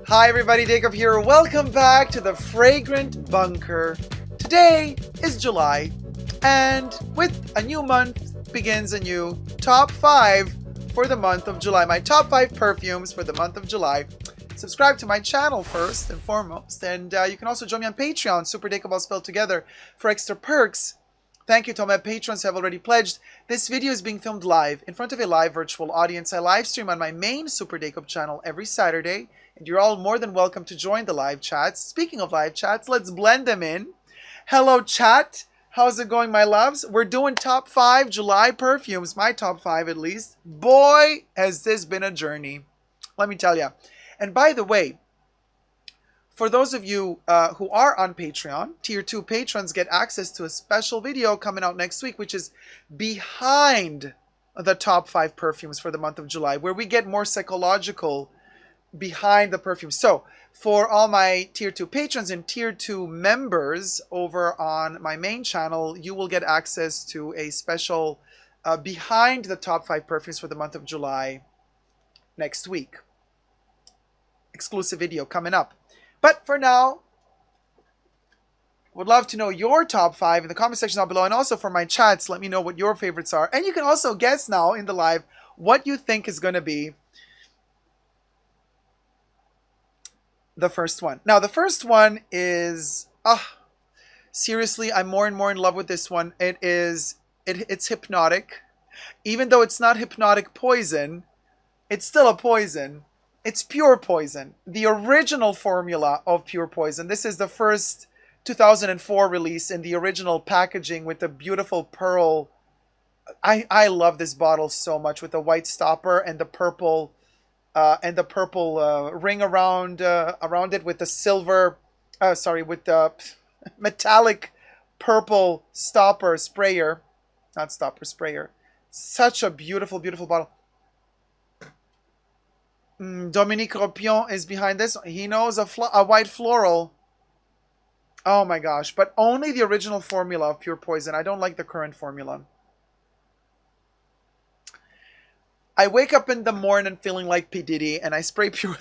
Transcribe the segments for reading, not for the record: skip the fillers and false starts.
Hi everybody, Dacob here. Welcome back to the Fragrant Bunker. Today is July, and with a new month begins a new top 5 for the month of July. My top 5 perfumes for the month of July. Subscribe to my channel first and foremost, and you can also join me on Patreon, superdacob all spelled together, for extra perks. Thank you to all my patrons who have already pledged. This video is being filmed live in front of a live virtual audience. I live stream on my main Super Dacob channel every Saturday, and you're all more than welcome to join the live chats. Speaking of live chats, let's blend them in. Hello chat, how's it going, my loves? We're doing top 5 July perfumes, my top 5 at least. Boy, has this been a journey, let me tell you. And by the way, for those of you who are on Patreon, Tier 2 patrons get access to a special video coming out next week, which is behind the top 5 perfumes for the month of July, where we get more psychological behind the perfume. So for all my Tier 2 patrons and Tier 2 members over on my main channel, you will get access to a special behind the top 5 perfumes for the month of July next week. Exclusive video coming up. But for now, would love to know your top 5 in the comment section down below. And also for my chats, let me know what your favorites are. And you can also guess now in the live what you think is going to be the first one. Now, the first one is, seriously, I'm more and more in love with this one. It's hypnotic. Even though it's not hypnotic poison, it's still a poison. It's Pure Poison, the original formula of Pure Poison. This is the first 2004 release in the original packaging with the beautiful pearl. I love this bottle so much, with the white stopper and the purple ring around it with the silver, with the metallic purple stopper sprayer, not stopper, sprayer. Such a beautiful, beautiful bottle. Dominique Ropion is behind this. He knows a white floral. Oh my gosh. But only the original formula of Pure Poison. I don't like the current formula. I wake up in the morning feeling like P. Diddy, and I spray Pure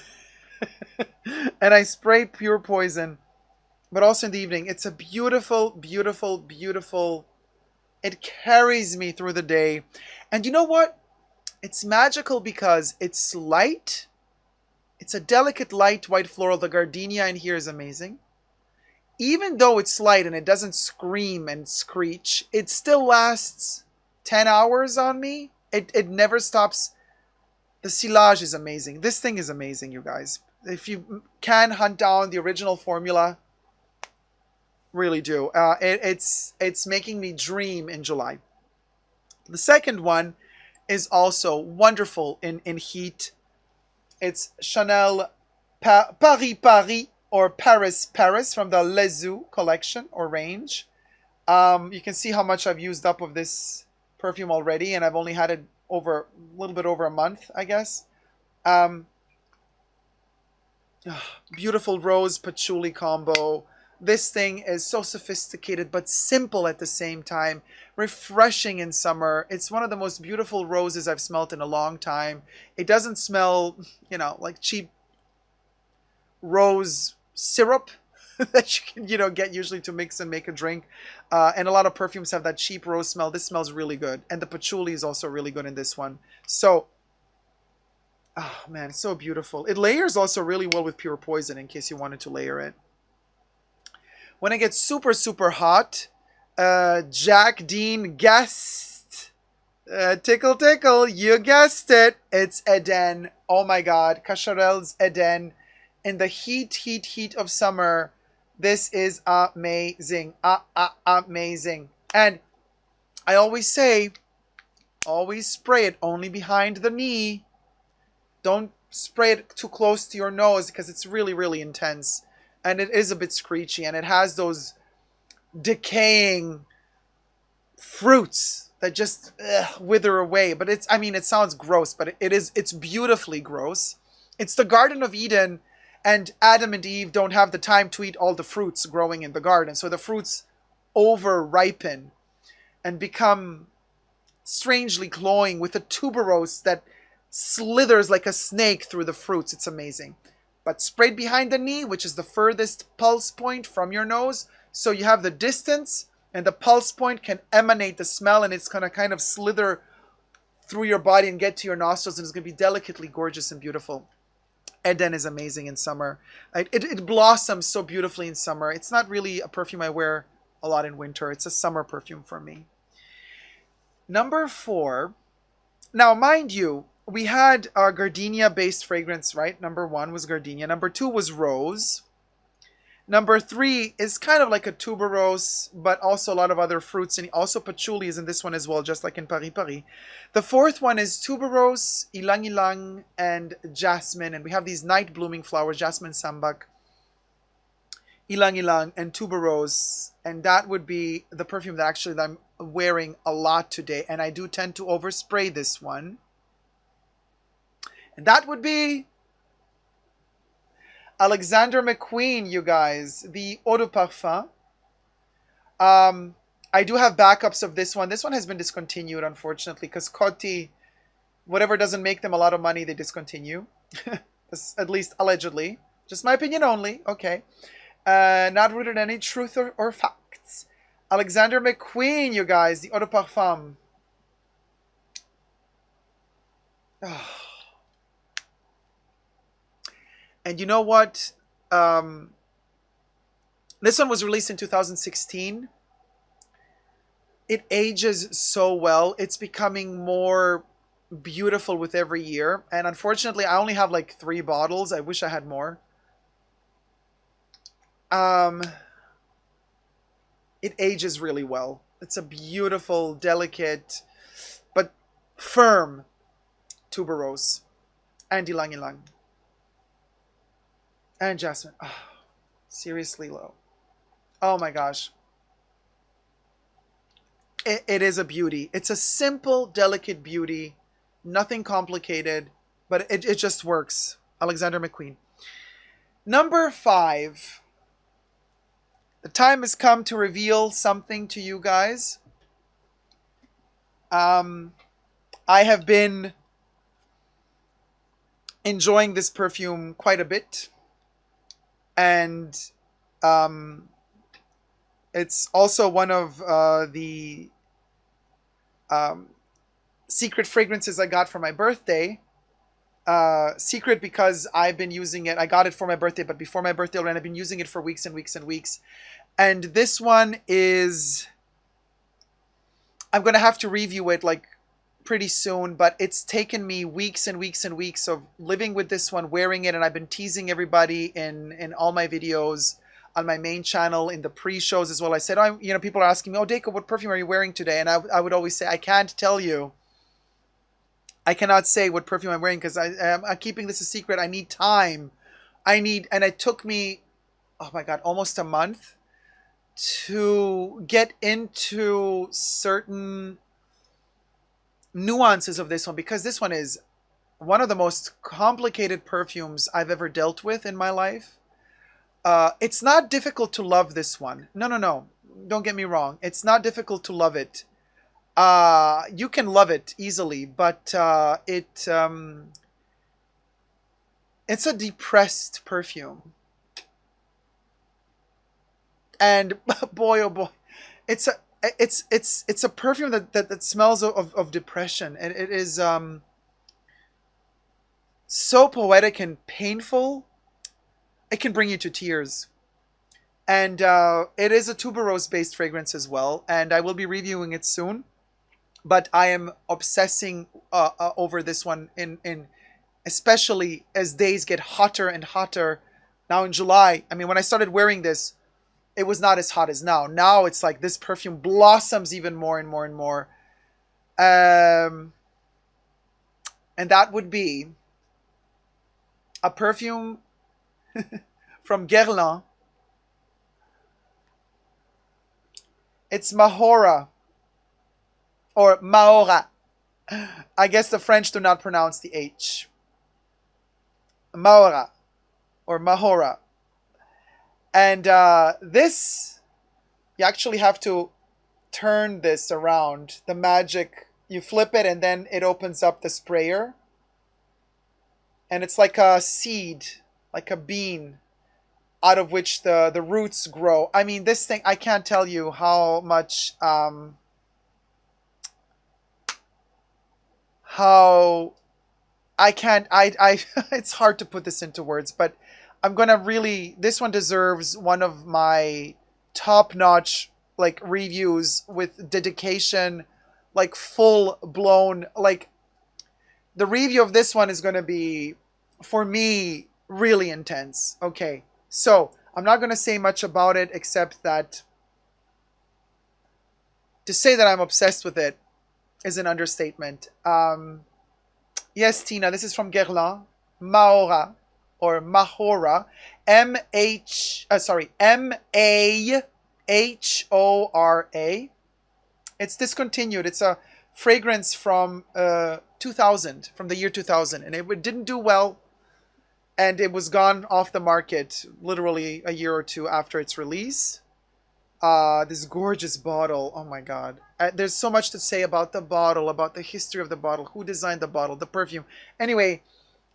and I spray Pure Poison. But also in the evening. It's a beautiful, beautiful, beautiful. It carries me through the day. And you know what? It's magical because it's light. It's a delicate light white floral. The gardenia in here is amazing. Even though it's light and it doesn't scream and screech, it still lasts 10 hours on me. It never stops. The silage is amazing. This thing is amazing, you guys. If you can hunt down the original formula, really do. It's making me dream in July. The second one is also wonderful in heat. It's Chanel Paris Paris or Paris Paris from the Les Eaux collection or range. You can see how much I've used up of this perfume already, and I've only had it over a little bit over a month, I guess. Beautiful rose patchouli combo. This thing is so sophisticated but simple at the same time. Refreshing in summer. It's one of the most beautiful roses I've smelled in a long time. It doesn't smell, like cheap rose syrup that you can, get usually to mix and make a drink. And a lot of perfumes have that cheap rose smell. This smells really good. And the patchouli is also really good in this one. So, oh man, it's so beautiful. It layers also really well with Pure Poison in case you wanted to layer it. When it gets super, super hot, Jack Dean guessed. Tickle, tickle, you guessed it. It's Eden. Oh my God. Cacharel's Eden. In the heat of summer, this is amazing. Amazing. And I always say, always spray it only behind the knee. Don't spray it too close to your nose because it's really, really intense. And it is a bit screechy, and it has those decaying fruits that just wither away. But it sounds gross, but it's beautifully gross. It's the Garden of Eden, and Adam and Eve don't have the time to eat all the fruits growing in the garden. So the fruits over ripen and become strangely cloying with a tuberose that slithers like a snake through the fruits. It's amazing. But sprayed behind the knee, which is the furthest pulse point from your nose, so you have the distance and the pulse point can emanate the smell, and it's going to kind of slither through your body and get to your nostrils, and it's going to be delicately gorgeous and beautiful. Eden is amazing in summer. It blossoms so beautifully in summer. It's not really a perfume I wear a lot in winter. It's a summer perfume for me. Number 4. Now, mind you, we had our gardenia-based fragrance, right? Number 1 was gardenia. Number 2 was rose. Number 3 is kind of like a tuberose, but also a lot of other fruits, and also patchouli is in this one as well, just like in Paris Paris. The 4th one is tuberose, ilang ilang, and jasmine, and we have these night blooming flowers, jasmine sambac, ilang ilang, and tuberose, and that would be the perfume that actually I'm wearing a lot today, and I do tend to overspray this one, and that would be Alexander McQueen, you guys, the eau de parfum. I do have backups of this one. This one has been discontinued, unfortunately, because Coty, whatever doesn't make them a lot of money, they discontinue. At least allegedly. Just my opinion only. Okay. Not rooted in any truth or facts. Alexander McQueen, you guys, the eau de parfum. Oh. And you know what? This one was released in 2016. It ages so well. It's becoming more beautiful with every year. And unfortunately, I only have like 3 bottles. I wish I had more. It ages really well. It's a beautiful, delicate, but firm tuberose and ylang ylang. And jasmine. Oh, seriously low. Oh my gosh. It is a beauty. It's a simple, delicate beauty. Nothing complicated. But it just works. Alexander McQueen. Number 5. The time has come to reveal something to you guys. I have been enjoying this perfume quite a bit. And it's also one of the secret fragrances I got for my birthday. Secret because I've been using it. I got it for my birthday, but before my birthday already, I've been using it for weeks and weeks and weeks. And this one is... I'm going to have to review it like pretty soon, but it's taken me weeks and weeks and weeks of living with this one, wearing it, and I've been teasing everybody in all my videos on my main channel, in the pre-shows as well. I said, people are asking me, oh, Dacob, what perfume are you wearing today? And I would always say, I can't tell you. I cannot say what perfume I'm wearing because I'm keeping this a secret. I need time. And it took me, oh my God, almost a month to get into certain nuances of this one, because this one is one of the most complicated perfumes I've ever dealt with in my life. It's not difficult to love this one. No. Don't get me wrong. It's not difficult to love it. You can love it easily, but it's a depressed perfume. And boy, oh boy, it's a perfume that smells of depression, and it is so poetic and painful. It can bring you to tears. And it is a tuberose based fragrance as well, and I will be reviewing it soon. But I am obsessing over this one in especially as days get hotter and hotter. Now in July, I mean, when I started wearing this, it was not as hot as now. Now it's like this perfume blossoms even more and more and more. And that would be a perfume from Guerlain. It's Mahora. Or Mahora. I guess the French do not pronounce the H. Mahora. Or Mahora. And this, you actually have to turn this around. The magic, you flip it and then it opens up the sprayer. and it's like a seed, like a bean, out of which the roots grow. I mean, this thing, I can't tell you how much how I can't I it's hard to put this into words, but I'm gonna really, this one deserves one of my top-notch like reviews with dedication, like full blown, like the review of this one is gonna be, for me, really intense. Okay, so I'm not gonna say much about it except that to say that I'm obsessed with it is an understatement. Yes, Tina, this is from Guerlain, Mahora, or Mahora, Mahora. It's discontinued. It's a fragrance from 2000, from the year 2000, and it didn't do well, and it was gone off the market literally a year or two after its release. This gorgeous bottle. Oh my God. There's so much to say about the bottle, about the history of the bottle, who designed the bottle, the perfume. Anyway,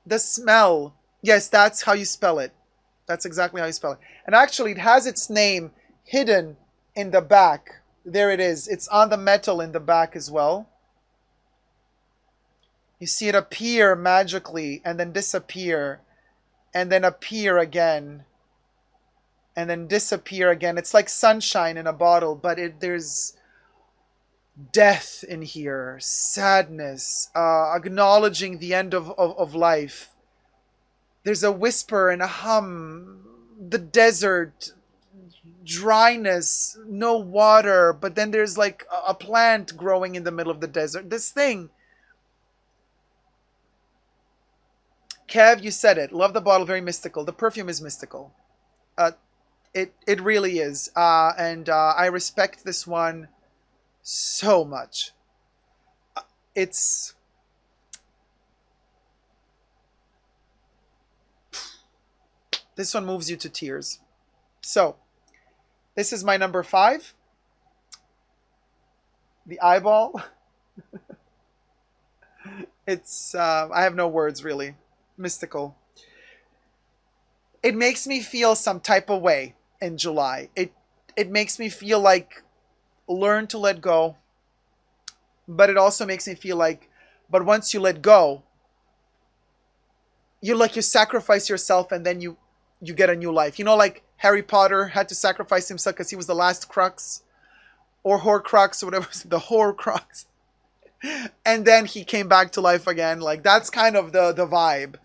the smell. Yes, that's how you spell it. That's exactly how you spell it. And actually, it has its name hidden in the back. There it is. It's on the metal in the back as well. You see it appear magically and then disappear and then appear again. And then disappear again. It's like sunshine in a bottle, but there's death in here, sadness, acknowledging the end of life. There's a whisper and a hum, the desert, dryness, no water, but then there's like a plant growing in the middle of the desert. This thing. Kev, you said it. Love the bottle, very mystical. The perfume is mystical. It really is, and I respect this one so much. It's this one moves you to tears. So this is my number 5, the eyeball. It's I have no words really. Mystical. It makes me feel some type of way in July. It makes me feel like learn to let go. But it also makes me feel like, but once you let go, you sacrifice yourself and then you get a new life. You know, like Harry Potter had to sacrifice himself because he was the last crux, or Horcrux, or whatever, the Horcrux. And then he came back to life again. Like that's kind of the vibe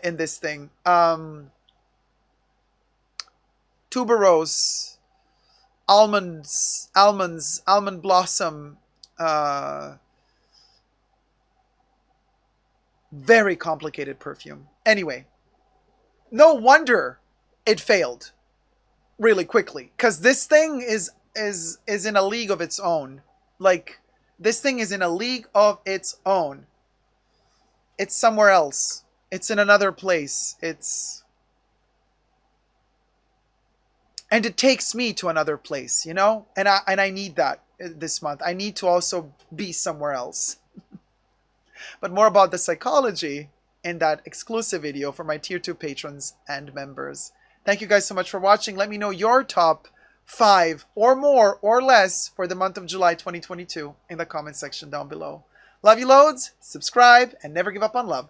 in this thing. Tuberose, almond blossom, very complicated perfume. Anyway, no wonder it failed really quickly, because this thing is in a league of its own. Like this thing is in a league of its own. It's somewhere else. It's in another place. And it takes me to another place, you know? And I need that this month. I need to also be somewhere else. But more about the psychology in that exclusive video for my Tier 2 patrons and members. Thank you guys so much for watching. Let me know your top 5 or more or less for the month of July 2022 in the comment section down below. Love you loads, subscribe, and never give up on love.